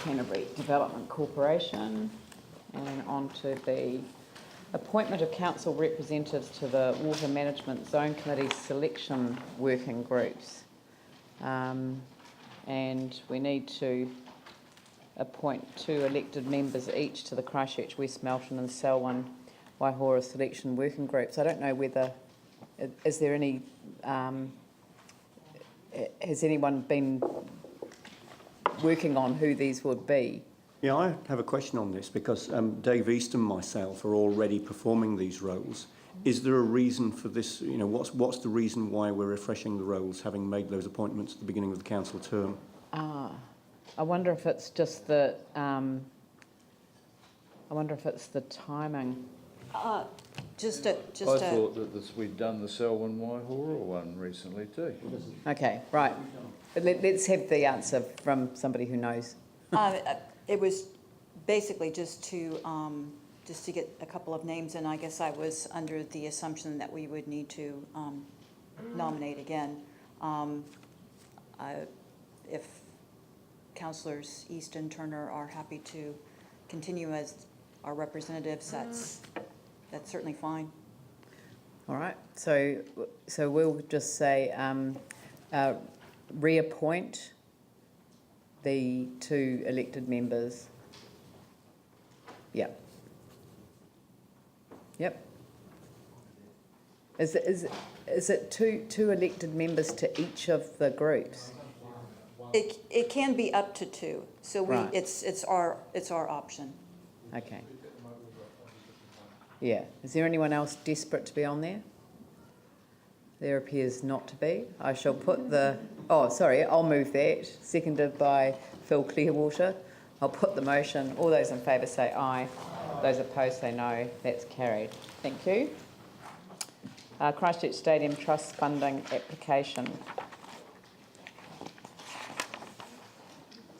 Canterbury Development Corporation, and on to the appointment of council representatives to the Water Management Zone Committee selection working groups. And we need to appoint 2 elected members each to the Christchurch, West Melton and Selwyn Waihora selection working groups. I don't know whether, is there any, has anyone been working on who these would be? Yeah, I have a question on this because Dave East and myself are already performing these roles. Is there a reason for this? You know, what's the reason why we're refreshing the roles, having made those appointments at the beginning of the council term? I wonder if it's just the. I wonder if it's the timing. I thought that we'd done the Selwyn Waihora one recently too. Okay, right. But let's have the answer from somebody who knows. It was basically just to get a couple of names, and I guess I was under the assumption that we would need to nominate again. If councillors East and Turner are happy to continue as our representatives, that's certainly fine. All right. So we'll just say reappoint the 2 elected members. Yep. Yep. Is it two elected members to each of the groups? It can be up to 2. So Right. it's our option. Okay. Yeah. Is there anyone else desperate to be on there? There appears not to be. I shall put the... Oh, sorry, I'll move that. Seconded by Phil Clearwater. I'll put the motion. All those in favour say aye. Those opposed say no. That's carried. Thank you. Christchurch Stadium Trust funding application.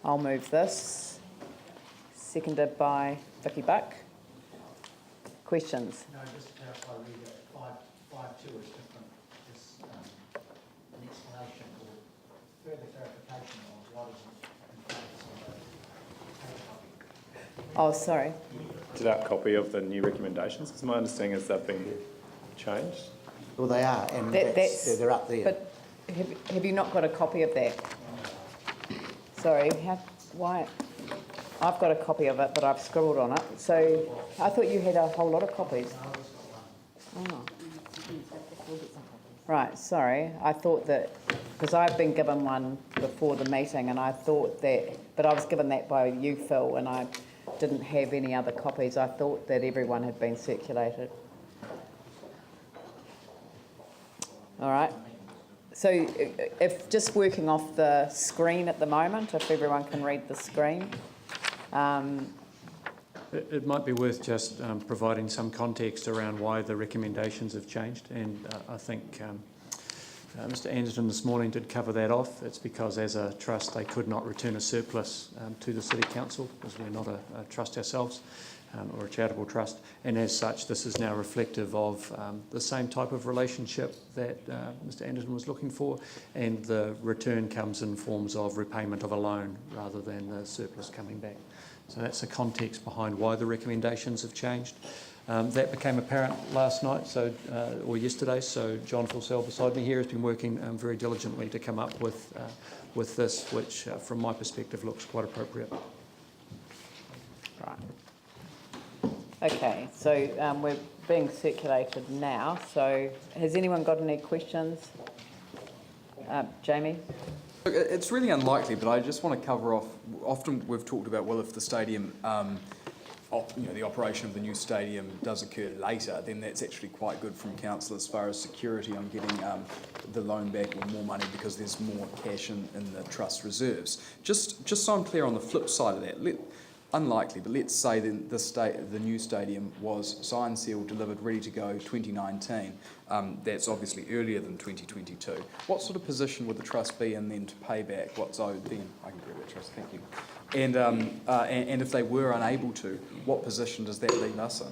I'll move this. Seconded by Vicky Buck. Questions? No, just to clarify, read it. 5.2 is different. It's an explanation or further clarification of what is in focus on the page copy. Oh, sorry. To that copy of the new recommendations, because my understanding is they've been changed. Well, they are, and they're up there. But have you not got a copy of that? Sorry, why? I've got a copy of it, but I've scribbled on it. So I thought you had a whole lot of copies. Oh. Right, sorry. I thought that, because I've been given one before the meeting, and I thought that, but I was given that by you, Phil, and I didn't have any other copies. I thought that everyone had been circulated. All right. So if just working off the screen at the moment, if everyone can read the screen. It might be worth just providing some context around why the recommendations have changed, and I think Mr Anderton this morning did cover that off. It's because as a trust they could not return a surplus to the City Council, because we're not a trust ourselves, or a charitable trust, and as such this is now reflective of the same type of relationship that Mr Anderton was looking for, and the return comes in forms of repayment of a loan rather than the surplus coming back. So that's the context behind why the recommendations have changed. That became apparent last night, or yesterday, so John Fulsell beside me here has been working very diligently to come up with this, which from my perspective looks quite appropriate. Right. Okay, so we're being circulated now. So has anyone got any questions? Jamie? Look, it's really unlikely, but I just want to cover off. Often we've talked about, well, if the stadium, the operation of the new stadium does occur later, then that's actually quite good from council as far as security on getting the loan back or more money because there's more cash in the trust reserves. Just so I'm clear on the flip side of that, unlikely, but let's say the new stadium was signed, sealed, delivered, ready to go 2019. That's obviously earlier than 2022. What sort of position would the trust be in then to pay back what's owed then? I can grab that trust, thank you. And if they were unable to, what position does that leave us in?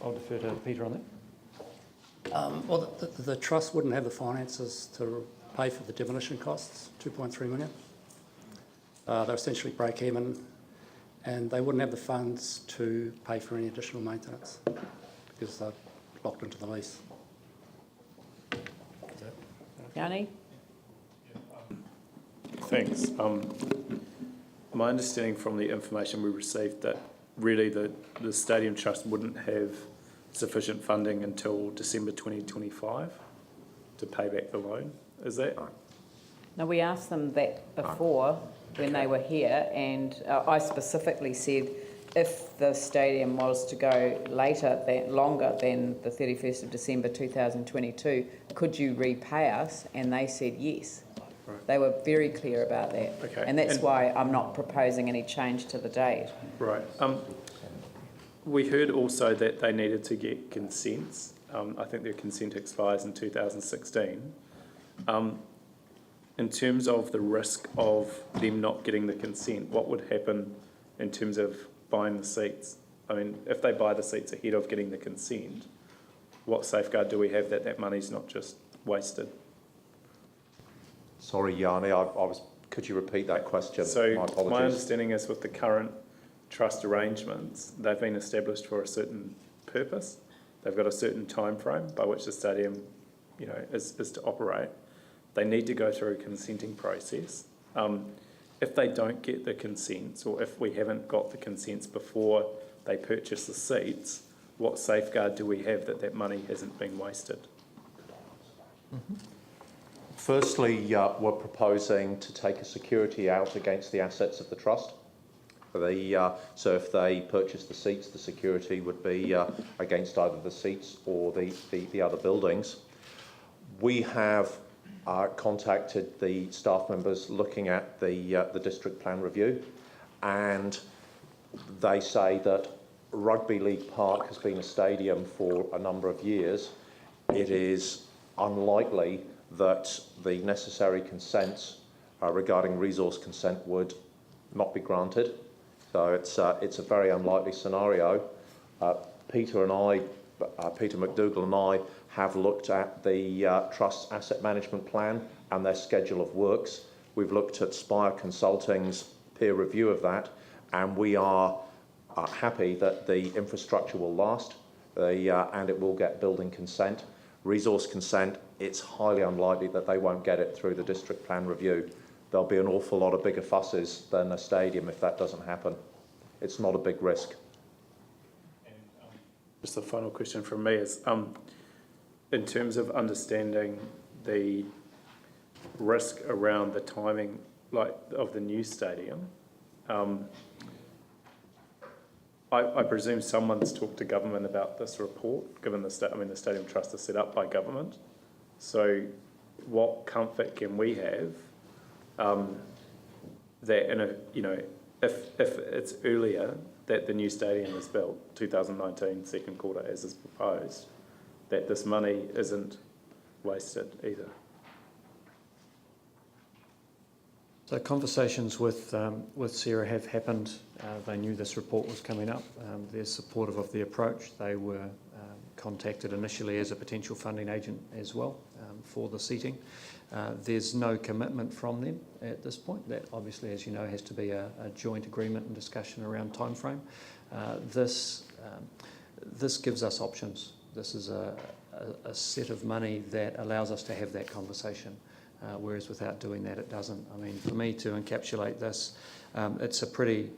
I'll defer to Peter on that. Well, the trust wouldn't have the finances to pay for the demolition costs, 2.3 million. They're essentially break even. and they wouldn't have the funds to pay for any additional maintenance because they're locked into the lease. Yanni? Thanks. My understanding from the information we received that really the Stadium Trust wouldn't have sufficient funding until December 2025 to pay back the loan. Is that? No, we asked them that before when they were here, and I specifically said if the stadium was to go longer than the 31st of December 2022, could you repay us? And they said yes. Right. They were very clear about that. Okay. And that's why I'm not proposing any change to the date. Right. We heard also that they needed to get consents. I think their consent expires in 2016. In terms of the risk of them not getting the consent, what would happen in terms of buying the seats? I mean, if they buy the seats ahead of getting the consent, what safeguard do we have that that money's not just wasted? Sorry, Yanni, could you repeat that question? So My apologies. my understanding is with the current trust arrangements, they've been established for a certain purpose. They've got a certain time frame by which the stadium, is to operate. They need to go through a consenting process. If they don't get the consents, or if we haven't got the consents before they purchase the seats, what safeguard do we have that that money hasn't been wasted? Firstly, we're proposing to take a security out against the assets of the trust. So if they purchase the seats, the security would be against either the seats or the other buildings. We have contacted the staff members looking at the district plan review, and they say that Rugby League Park has been a stadium for a number of years. It is unlikely that the necessary consents regarding resource consent would not be granted. So it's a very unlikely scenario. Peter McDougall and I have looked at the Trust's asset management plan and their schedule of works. We've looked at Spire Consulting's peer review of that, and we are happy that the infrastructure will last and it will get building consent. Resource consent, it's highly unlikely that they won't get it through the district plan review. There'll be an awful lot of bigger fusses than a stadium if that doesn't happen. It's not a big risk. And just a final question from me is, in terms of understanding the risk around the timing of the new stadium, I presume someone's talked to government about this report, given the Stadium Trust is set up by government. So what comfort can we have that if it's earlier that the new stadium is built, 2019 second quarter as is proposed, that this money isn't wasted either? So conversations with Sarah have happened. They knew this report was coming up. They're supportive of the approach. They were contacted initially as a potential funding agent as well for the seating. There's no commitment from them at this point. That obviously, as you know, has to be a joint agreement and discussion around time frame. This gives us options. This is a set of money that allows us to have that conversation. Whereas without doing that, it doesn't. I mean, for me to encapsulate this, it's a pretty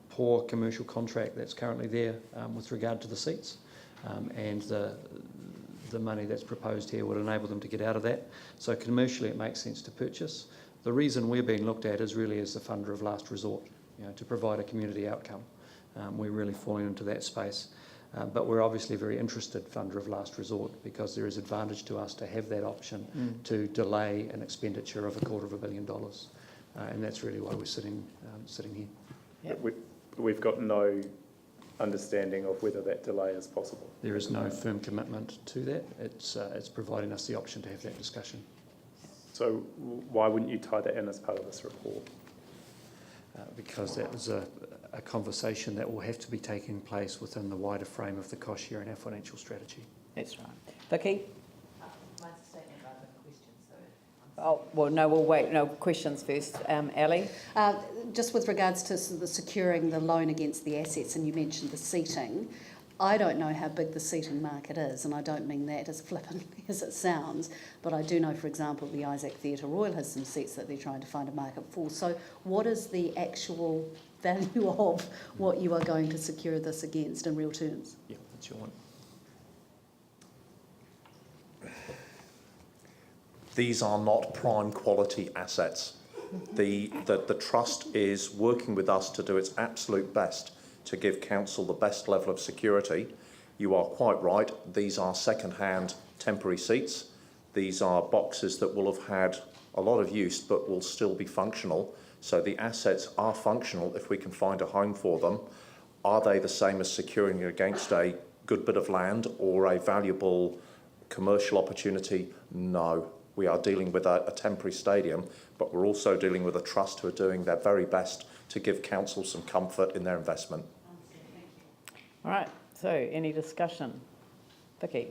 poor commercial contract that's currently there with regard to the seats, and the money that's proposed here would enable them to get out of that. So commercially, it makes sense to purchase. The reason we're being looked at is really as the funder of last resort, to provide a community outcome. We're really falling into that space. But we're obviously very interested funder of last resort because there is advantage to us to have that option to delay an expenditure of $250 million. And that's really why we're sitting here. Yep. We've got no understanding of whether that delay is possible. There is no firm commitment to that. It's providing us the option to have that discussion. So why wouldn't you tie that in as part of this report? Because that is a conversation that will have to be taking place within the wider frame of the cost share and our financial strategy. That's right. Vicky? Mine's a statement rather than a question, so... Oh, well, no, we'll wait. No, questions first. Ali? just with regards to sort of the securing the loan against the assets, and you mentioned the seating, I don't know how big the seating market is, and I don't mean that as flippantly as it sounds, but I do know, for example, the Isaac Theatre Royal has some seats that they're trying to find a market for. So what is the actual value of what you are going to secure this against in real terms? Yeah, that's your one. These are not prime quality assets. The Trust is working with us to do its absolute best to give council the best level of security. You are quite right, these are second-hand temporary seats. These are boxes that will have had a lot of use but will still be functional. So the assets are functional if we can find a home for them. Are they the same as securing against a good bit of land or a valuable commercial opportunity? No. We are dealing with a temporary stadium, but we're also dealing with a trust who are doing their very best to give council some comfort in their investment. All right, so any discussion? Vicky?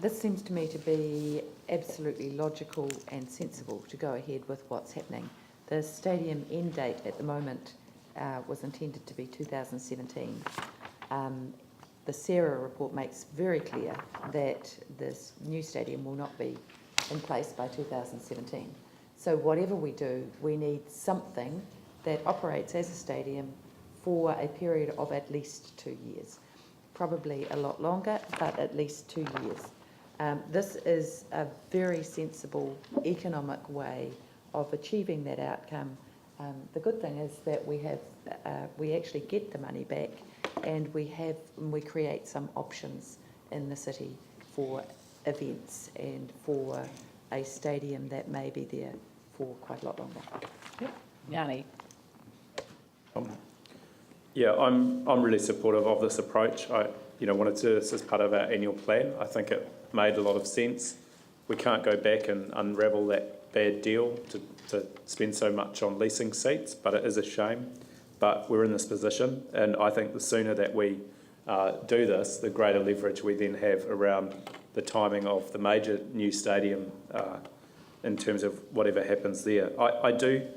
This seems to me to be absolutely logical and sensible to go ahead with what's happening. The stadium end date at the moment was intended to be 2017. The Sarah report makes very clear that this new stadium will not be in place by 2017. So whatever we do, we need something that operates as a stadium for a period of at least 2 years. Probably a lot longer, but at least 2 years. This is a very sensible economic way of achieving that outcome. The good thing is that we actually get the money back, and we create some options in the city for events and for a stadium that may be there for quite a lot longer. Yep. Yanni? Yeah, I'm really supportive of this approach. I wanted to do this as part of our annual plan. I think it made a lot of sense. We can't go back and unravel that bad deal to spend so much on leasing seats, but it is a shame. But we're in this position, and I think the sooner that we do this, the greater leverage we then have around the timing of the major new stadium in terms of whatever happens there. I do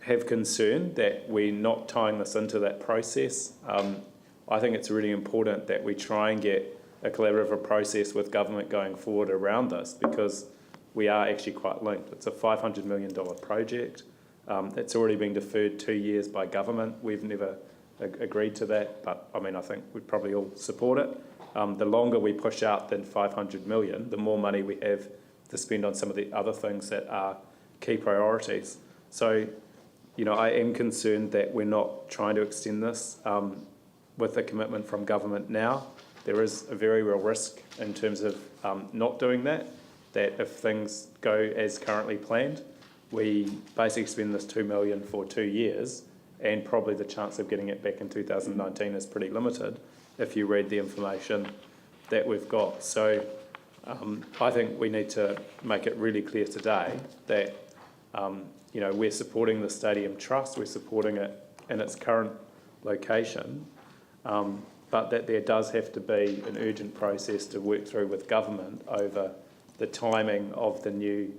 have concern that we're not tying this into that process. I think it's really important that we try and get a collaborative process with government going forward around this, because we are actually quite linked. It's a $500 million project. It's already been deferred 2 years by government. We've never agreed to that, but I mean, I think we'd probably all support it. The longer we push out than 500 million, the more money we have to spend on some of the other things that are key priorities. So, I am concerned that we're not trying to extend this with a commitment from government now. There is a very real risk in terms of not doing that if things go as currently planned, we basically spend this $2 million for 2 years, and probably the chance of getting it back in 2019 is pretty limited if you read the information that we've got. So I think we need to make it really clear today that we're supporting the Stadium Trust, we're supporting it in its current location, but that there does have to be an urgent process to work through with government over the timing of the new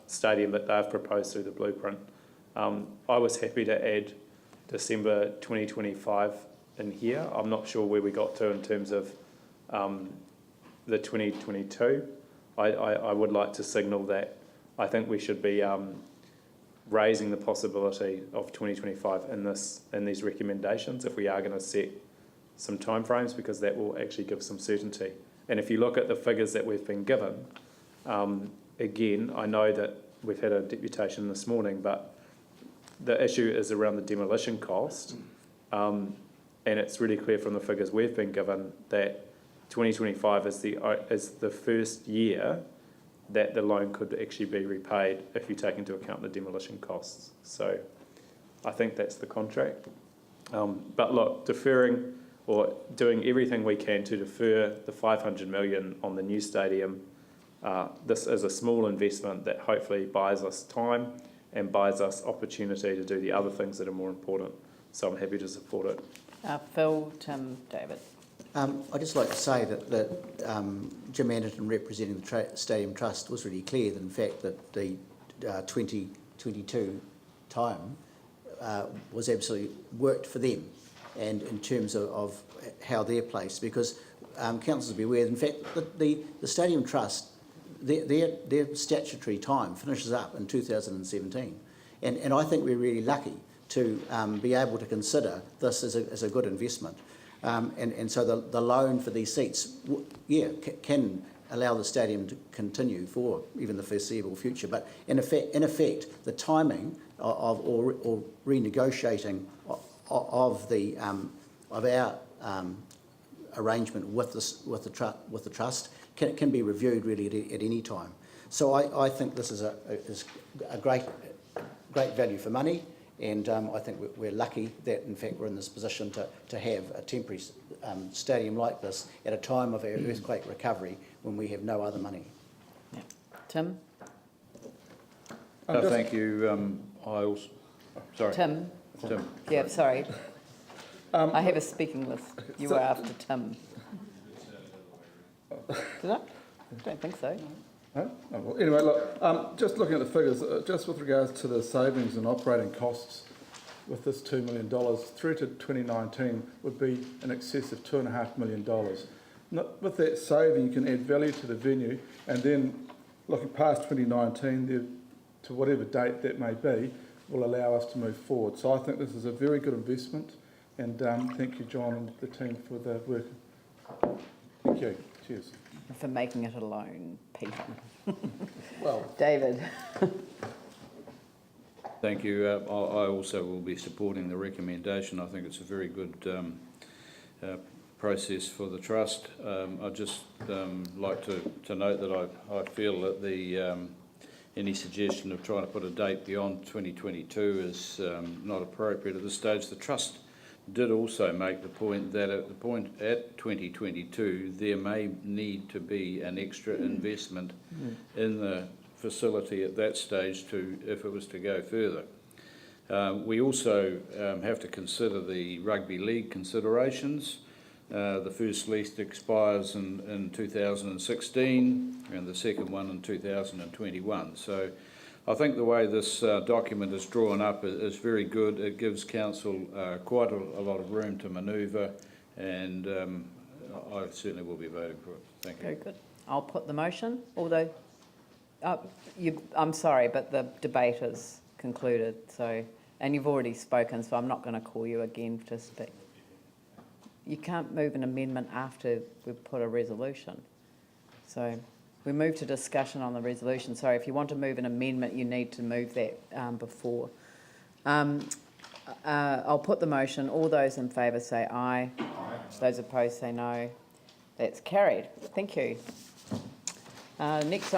stadium that they've proposed through the blueprint. I was happy to add December 2025 in here. I'm not sure where we got to in terms of the 2022. I would like to signal that I think we should be raising the possibility of 2025 in these recommendations if we are going to set some timeframes, because that will actually give some certainty. And if you look at the figures that we've been given, again, I know that we've had a deputation this morning, but the issue is around the demolition cost, and it's really clear from the figures we've been given that 2025 is the first year that the loan could actually be repaid if you take into account the demolition costs. So I think that's the contract. But look, deferring or doing everything we can to defer the 500 million on the new stadium, this is a small investment that hopefully buys us time and buys us opportunity to do the other things that are more important. So I'm happy to support it. Phil, Tim, David. I'd just like to say that Jim Anderton, representing the Stadium Trust, was really clear that in fact that the 2022 time was absolutely worked for them, and in terms of how they're placed, because councillors will be aware, in fact, the Stadium Trust, their statutory time finishes up in 2017, and I think we're really lucky to be able to consider this as a good investment, and so the loan for these seats, can allow the stadium to continue for even the foreseeable future. But in effect, the timing or renegotiating of our arrangement with the trust can be reviewed really at any time. So I think this is a great value for money, and I think we're lucky that in fact we're in this position to have a temporary stadium like this at a time of our earthquake recovery when we have no other money. Yeah. Tim? Thank you. Sorry. Tim? Tim. Yeah, sorry. I have a speaking list. You were after Tim. Did I? I don't think so. Oh, well, anyway, look, just looking at the figures, just with regards to the savings and operating costs with this $2 million, through to 2019 would be in excess of $2.5 million. With that saving, you can add value to the venue, and then looking past 2019, to whatever date that may be, will allow us to move forward. So I think this is a very good investment, and thank you, John, and the team for the work. Thank you. Cheers. For making it a loan, Peter. Well, David. Thank you. I also will be supporting the recommendation. I think it's a very good process for the trust. I'd just like to note that I feel that any suggestion of trying to put a date beyond 2022 is not appropriate at this stage. The trust did also make the point that at 2022 there may need to be an extra investment in the facility at that stage if it was to go further. We also have to consider the rugby league considerations. The first lease expires in 2016 and the second one in 2021. So I think the way this document is drawn up is very good. It gives council quite a lot of room to manoeuvre, and I certainly will be voting for it. Thank you. Very good. I'll put the motion, although I'm sorry, but the debate is concluded. So, and you've already spoken, so I'm not going to call you again to speak. You can't move an amendment after we've put a resolution. So we move to discussion on the resolution. Sorry, if you want to move an amendment, you need to move that before. I'll put the motion. All those in favour say aye. Aye. Those opposed say no. That's carried. Thank you. Next item.